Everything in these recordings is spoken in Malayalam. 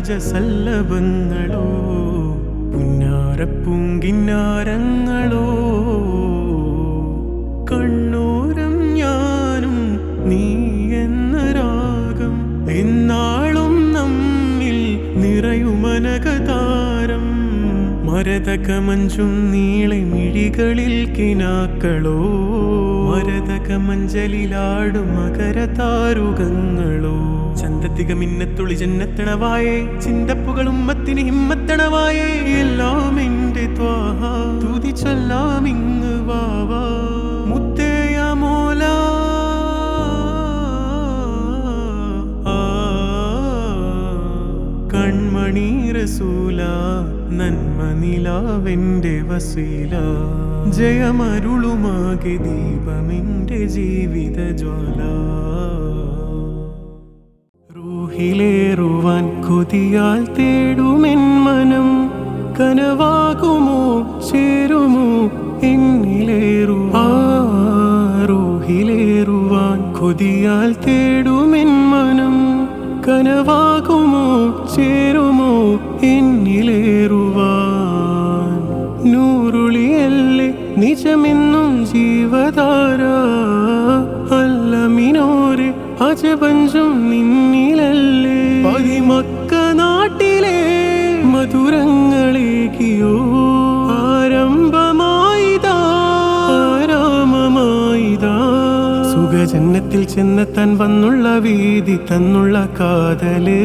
രാജസല്ലഭങ്ങളോ പുന്നാരപ്പൂങ്കിന്നാരങ്ങളോ കണ്ണോരം ഞാനും നീ എന്ന രാഗം എന്നാളും നമ്മിൽ നിറയുമനകതാരം മരതകമഞ്ചും നീളെ മിഴികളിൽ കിനാക്കളോ മരതകമഞ്ചലിലാടും മകരതാരുകങ്ങളോ ചന്തത്തിക മിന്നത്തുളി ജന്നത്തണവായേ ചിന്തപ്പുകളും മത്തിന് ഹിമ്മത്തണവായേ എല്ലാം എന്റെ ത്വാഹ തുതി ചൊല്ലാമിങ് വാവാ മുത്തേയ മോല കൺമണി റസൂല നന്മ നിലാവെന്റെ വസീല ജയമരുളുമാകെ ദീപമെന്റെ ജീവിത ജ്വാല റൂഹിലേറുവാൻ കൊതിയാൽ തേടുമെൻ മനം കനവാകുമോ ചേരുമോ റൂഹിലേറുവാൻ കൊതിയാൽ തേടുമെൻ മനം കനവാകുമോ ചേരുമോ എന്നിലേറുവാൻ നൂറുളിയല്ലേ നിജമെന്നും ജീവധാര അല്ലമിനോരെ അജപഞ്ചും നിന്നിലല്ലേ പതിമക്ക നാട്ടിലെ മധുരങ്ങളേകിയോ ആരംഭമായിതാ ആരാമമായിതാ സുഖജന്നത്തിൽ ചെന്നെത്താൻ വന്നുള്ള വീതി തന്നുള്ള കാതല്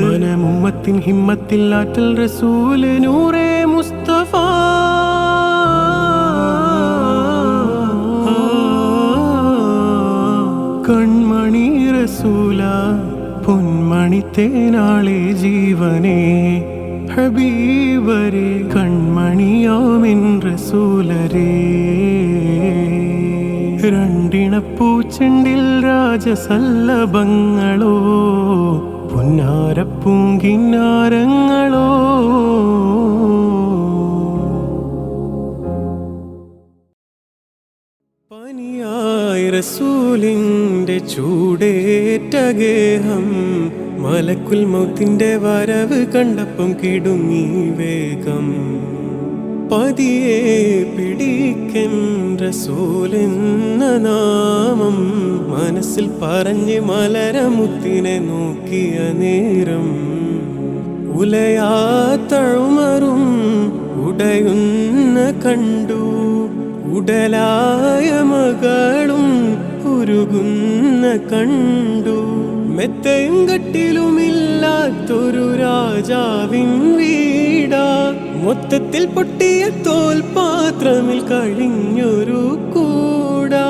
മനമുമ്മത്തിൻ ഹിമ്മത്തിൽ ആറ്റൽ റസൂല് നൂറേ മുസ്തഫ കൺമണി റസൂല പൊന്മണി തേനാളെ ജീവനെ ഹബീബരെ കൺമണിയാമിൻ റസൂലരേ രണ്ടിണപ്പൂച്ചെണ്ടിൽ രാജസല്ലഭങ്ങളോ പുന്നാരപ്പൂങ്കിന്നാരങ്ങളോ പനിയായി റസൂലിന്റെ ചൂടേറ്റ ഗേഹം മലക്കുൽ മൗത്തിന്റെ വരവ് കണ്ടപ്പം കിടുങ്ങി വേഗം പതിയെ പിടിക്കൻ റസൂലെന്ന നാമം മനസ്സിൽ പറഞ്ഞ് മലരമുത്തിനെ നോക്കിയ നേരം ഉലയാത്ത ഉമറും ഉടയുന്ന കണ്ടു ഉടലായ മകളും ഉരുകുന്ന കണ്ടു മെത്തയും കട്ടിലുമില്ലാത്തൊരു രാജാവിൻ വീടാ മൊത്തത്തിൽ പൊട്ടിയ തോൽപാത്രമിൽ കഴിഞ്ഞൊരു കൂടാ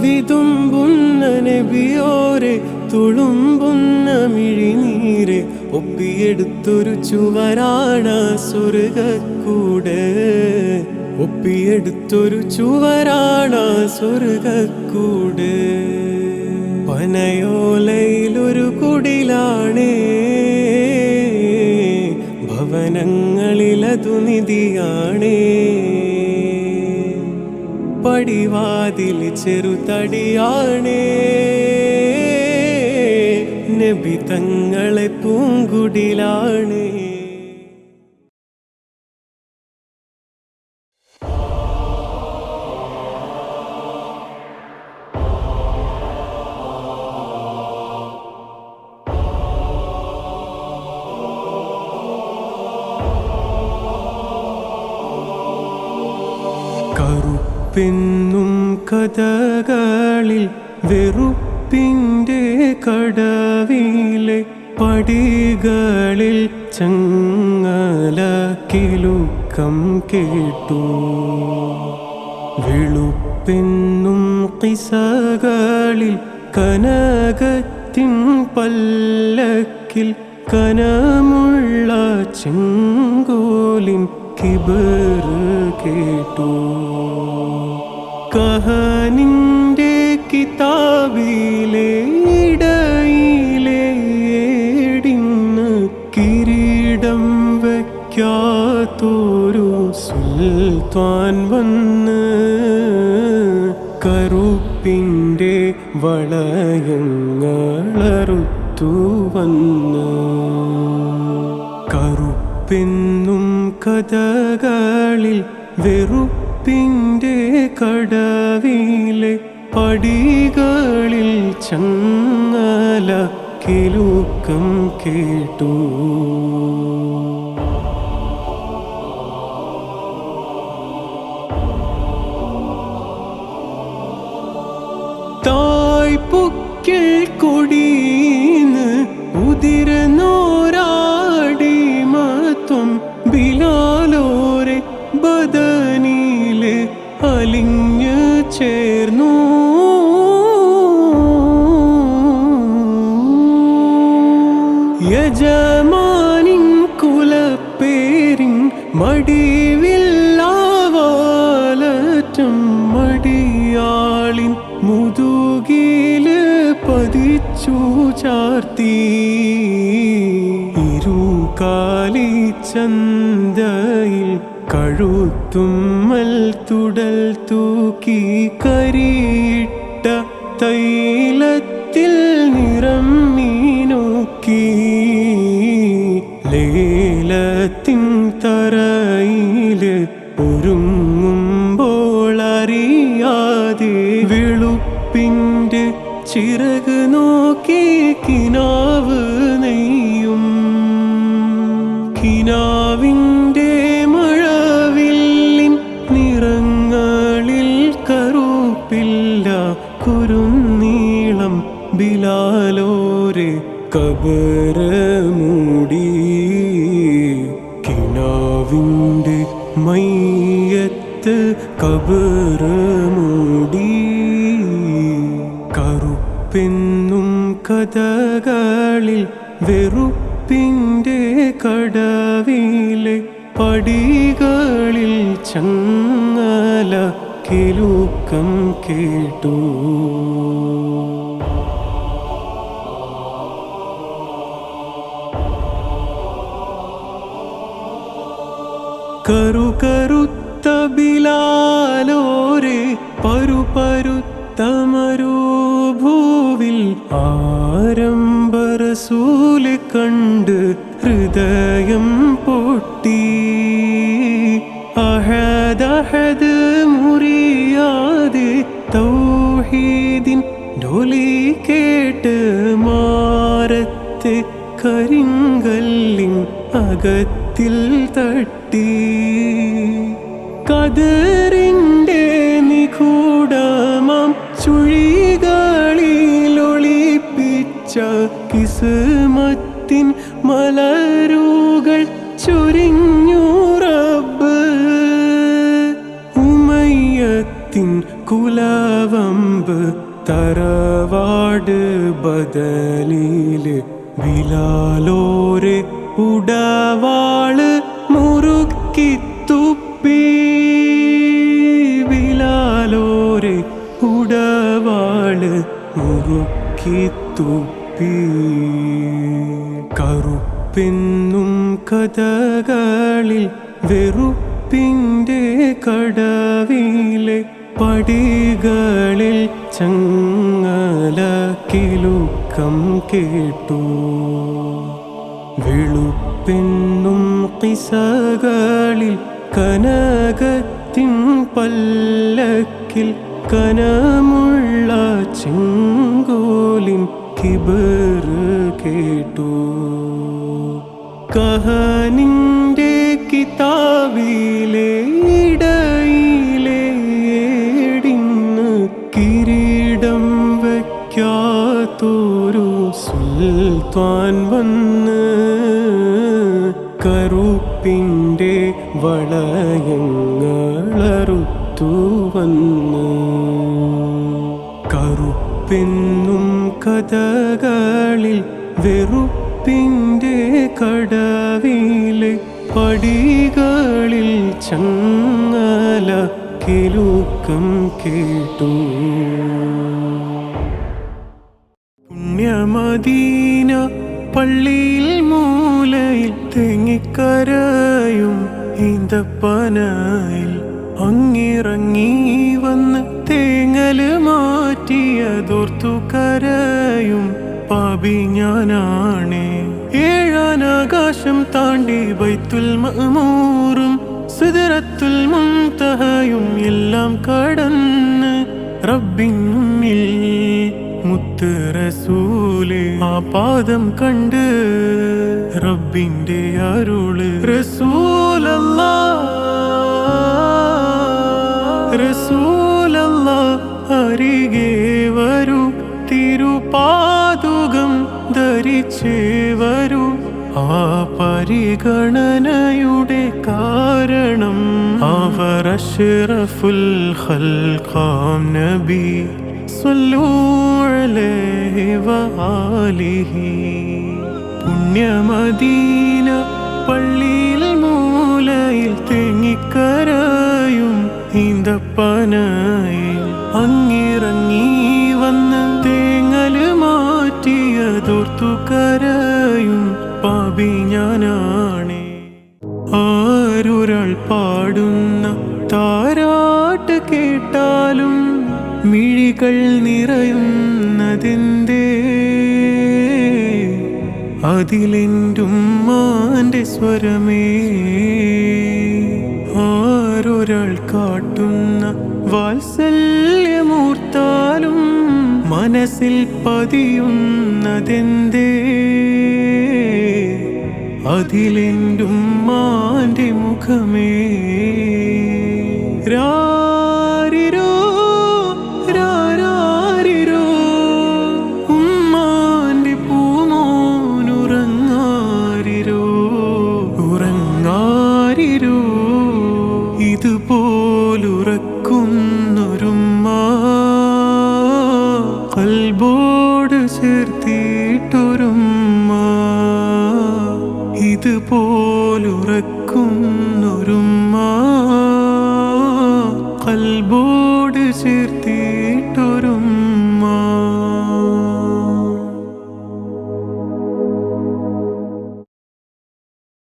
വിതുമ്പുന്ന നബിയോരെ തുളുമ്പുന്ന മിഴിനീരെ ഒപ്പിയെടുത്തൊരു ചുവരാണ് സ്വർഗക്കൂട് ഒപ്പിയെടുത്തൊരു ചുവരാണ് സ്വർഗക്കൂട് പനയോലയിലൊരു കുടിലാണേ ഭവനങ്ങളിലതു നിധിയാണേ പടിവാതിൽ ചെറുതടിയാണേ നബി തങ്ങളെ പൂങ്കുടിലാണേ കറുപ്പെന്നും കഥകളിൽ വെറുപ്പിൻ്റെ കടവിലെ പടികളിൽ ചങ്ങല കിലുക്കം കേട്ടു വെളുപ്പെന്നും കിസകളിൽ കനകത്തിൻ പല്ലക്കിൽ കനമുള്ള ചെങ്കോലിൻ കിബർ കേട്ടു കഹനിൻ്റെ കിതാബിലെ ഇടയിലെ ഏടിന്ന് കിരീടം വയ്ക്കാത്തൊരു സുൽത്താൻ വന്ന് കറുപ്പിൻ്റെ വളയങ്ങളറുത്തു വന്ന് കറുപ്പെന്നും കഥകളിൽ വെറുപ്പിൻ്റെ കടവിലെ പടികളിൽ ചങ്ങല കിലുക്കം കേട്ടു. തായ്പൊക്കിൽ കൊടീന്ന് ഉതിർന്നോരാടിമത്വം ബിലാലോരെ ബദനിലെ അലിഞ്ഞ് ചേർന്നു. യജമാനിൻ കുലപ്പേരിൻ മടിവില്ലാവാലറ്റം മടിയാളിൻ മുതുകില് പതിച്ചു ചാർത്തി. ഇരുകാലി ചന്തയിൽ കഴുത്തുമ്മൽ തുടൽ തൂക്കി കരിയിട്ട തൈലത്തിൽ നിറം മീനോക്കി. ലേലത്തിൻ തറയില് ഒരുങ്ങുമ്പോൾ അറിയാതെ വെളുപ്പിൻ്റെ ചിറക് നോക്കി കിനാവ് നെയ്യും. കിനാവിൻ്റെ മഴവില്ലിൻ നിറങ്ങളിൽ കറുപ്പില്ല കുരുന്നീളം ബിലാലോരെ കബറ് മൂടി. കിനാവിൻ്റെ മയ്യത്ത് കബറ് മൂടി. കറുപ്പെന്നും കഥകളിൽ വെറുപ്പിൻ്റെ കടവിലെ പടികളിൽ ചങ്ങല കിലുക്കം കേട്ടു. കറുകറുത്ത ബിലാലോരെ പരുപരുത്ത മരുഭൂവിൽ ആരംഭ റസൂല് കണ്ട് ഹൃദയം പൊട്ടി. അഹദ് അഹദ് മുറിയാതെ തൗഹീദിൻ ഡോലി കേട്ട് മാറത്തെ കരിങ്കല്ലിൻ അകത്തിൽ തട്ടി. കദറിൻ്റെ നിഗൂഢമാം ചുഴികളിലൊളിപ്പിച്ച കിസ്മത്തിൻ മലരുകൾ ചൊരിഞ്ഞു റബ്ബ്. ഉമയ്യത്തിൻ കുലവമ്പ് തറവാട് ബദലില് ബിലാലോരെ ഉടവാള് മുറുക്കി തുപ്പി. ബിലാലോരെ ഉടവാള് മുറുക്കി തുപ്പി. കറുപ്പെന്നും കഥകളിൽ വെറുപ്പിൻ്റെ കടവിലെ പടികളിൽ ചങ്ങല കിലുക്കം കേട്ടു. വെളുപ്പെന്നും കിസ്സകളിൽ കനകത്തിൻ പല്ലക്കിൽ കനമുള്ള ചെങ്കോലിൻ കിബറ് കേട്ടു. കഹനിൻ്റെ കിതാബിലെ ഇടയിലെ ഏടിന്ന് കിരീടം വയ്ക്കാത്തൊരു സുൽത്താൻ വന്ന് കറുപ്പിൻ്റെ വളയങ്ങളറുത്തു വന്ന്. കറുപ്പെന്നും കഥകളിൽ വെറുപ്പിൻ്റെ കടവിലെ പടികളിൽ ചങ്ങല കിലുക്കം കേട്ടു. പുണ്യമദീന പള്ളിയിൽ മൂലയിൽ തെങ്ങിക്കരയും ഈന്തപ്പനയിൽ അങ്ങിറങ്ങി വന്ന് തേങ്ങല് മാറ്റിയതോർത്തു കരയും പാപി ഞാനാണേ. ഏഴാനാകാശം താണ്ടി ബൈത്തുൽ മഅ്മൂറും സിദ്റത്തുൽ മുൻതഹയും എല്ലാം കടന്ന് റബ്ബിൻ മുന്നിൽ മുത്ത് റസൂലേ ആ പാദം കണ്ട് റബ്ബിന്റെ അരുള് റസൂലല്ലാഹ് റസൂലല്ലാഹ് അരികെ വരൂ തിരുപാദുകം ധരിച്ചേ വരൂ ആ പരിഗണനയുടെ കാരണം അവർ അഷ്റഫുൽ ഖൽഖാം നബി സ്വല്ലൂ അലൈഹി വആലിഹി. പുണ്യമദീന പള്ളിയിൽ മൂലയിൽ തേങ്ങിക്കരയും ഈന്തപ്പനയിൽ അങ്ങിറങ്ങി വന്ന് തേങ്ങല് മാറ്റിയതോർത്തു കരയും പാപി ഞാനാണേ. ആരൊരാൾ പാടുന്ന താരാട്ട് കേട്ടാലും മിഴികൾ നിറയുന്നതെന്തേ? അതിലെന്റുമ്മാന്റെ സ്വരമേ. ആരൊരാൾ കാട്ടുന്ന വാത്സല്യമൂർത്താലും മനസ്സിൽ പതിയുന്നതെന്തേ? അതിലെന്റുമ്മാന്റെ മുഖമേ. രാരിരോ രാരാരിരോ ഉമ്മാന്റെ പൂമോനുറങ്ങാരിരോ ഉറങ്ങാരിരോ ഇതുപോലുറക്കുന്നൊരുമ്മ ഖൽബോട് ചേർത്തിട്ടൊരുമ്മ ഇതുപോലുറക്കുന്നൊരുമ്മ ഖൽബോട് ചേർത്തിട്ടൊരുമ്മ.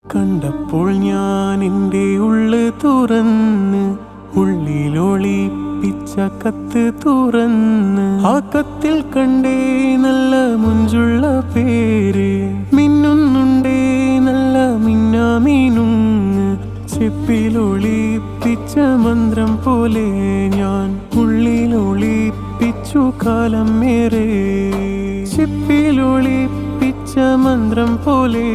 കണ്ടപ്പോൾ ഞാൻ എൻ്റെ ഉള്ള് തുറന്ന് ഉള്ളിലൊളിപ്പിച്ച കത്ത് തുറന്ന് ആ കത്തിൽ കണ്ടേ നല്ല മുഞ്ചുള്ള പേര് മിന്നുന്നുണ്ടേ നല്ല മിന്നാമീനുങ്ങ്. ചെപ്പിലൊളിപ്പിച്ച മന്ത്രം പോലെ ഞാൻ ഉള്ളിലൊളിപ്പിച്ചു കാലം ഏറെ. ചെപ്പിലൊളിപ്പിച്ച മന്ത്രം പോലെ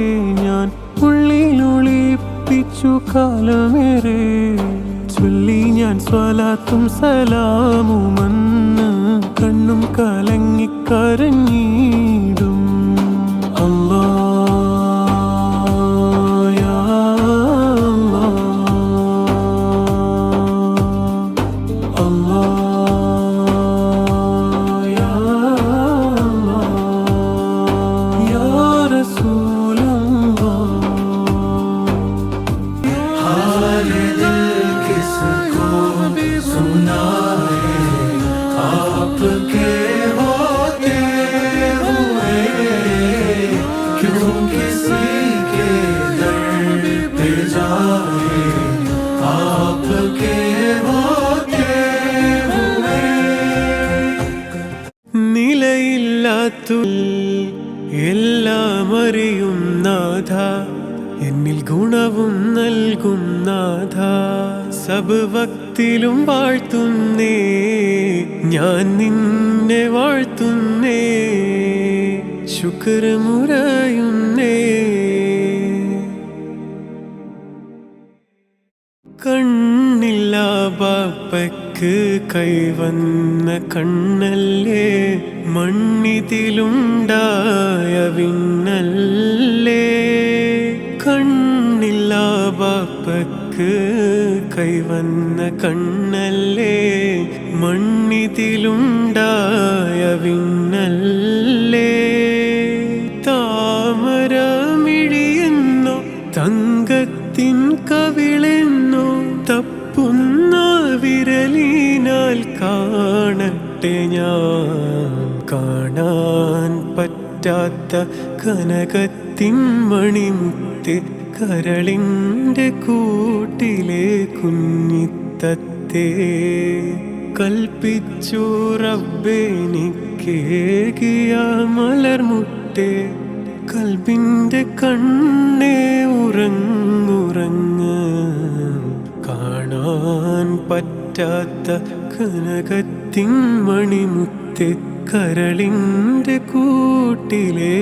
ഞാൻ ഉള്ളിലൊളിപ്പിച്ചു കാലമേറെ. ചൊല്ലി ഞാൻ സ്വലാത്തും സലാമുമെന്ന് കണ്ണും കലങ്ങിക്കരഞ്ഞിടും. നിലയില്ലാത്ത എല്ലാം അറിയും നാഥ, എന്നിൽ ഗുണവും നൽകും നാഥ. സബ് വക്തിലും വാഴ്ത്തുന്നേ ഞാൻ നിന്നെ വാഴ്ത്തുന്നേ, ശുക്ർ മുറയുന്നേ. കണ്ണില്ല ബാപ്പയ്ക്ക് കൈവന്ന കണ്ണല്ലേ, മണ്ണിതിലുണ്ടായ വിണ്ണല്ലേ. കണ്ണില്ല ബാപ്പയ്ക്ക് കൈവന്ന കണ്ണല്ലേ, മണ്ണിതിലുണ്ടായ വിണ്ണല്ലേ. താമരമിഴിയെന്നോ തങ്കത്തിൻ കവിളെന്നോ തപ്പുന്ന വിരലിനാൽ കാണട്ടെ ഞാൻ, കാണാൻ പറ്റാത്ത കനകത്തിൻ മണിമുത്ത് കരളിൻ്റെ കൂട്ടിലെ കുഞ്ഞിത്തത്തേ. കൽപ്പിച്ചു റബ്ബെനിക്കേകിയ മലർമുട്ടേ, കൽബിന്റെ കണ്ണേ ഉറങ്ങുറങ്ങ്, കാണാൻ പറ്റാത്ത കനകത്തിൻ മണിമുത്തെ കരളിന്റെ കൂട്ടിലെ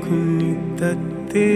കുഞ്ഞിത്തത്തേ.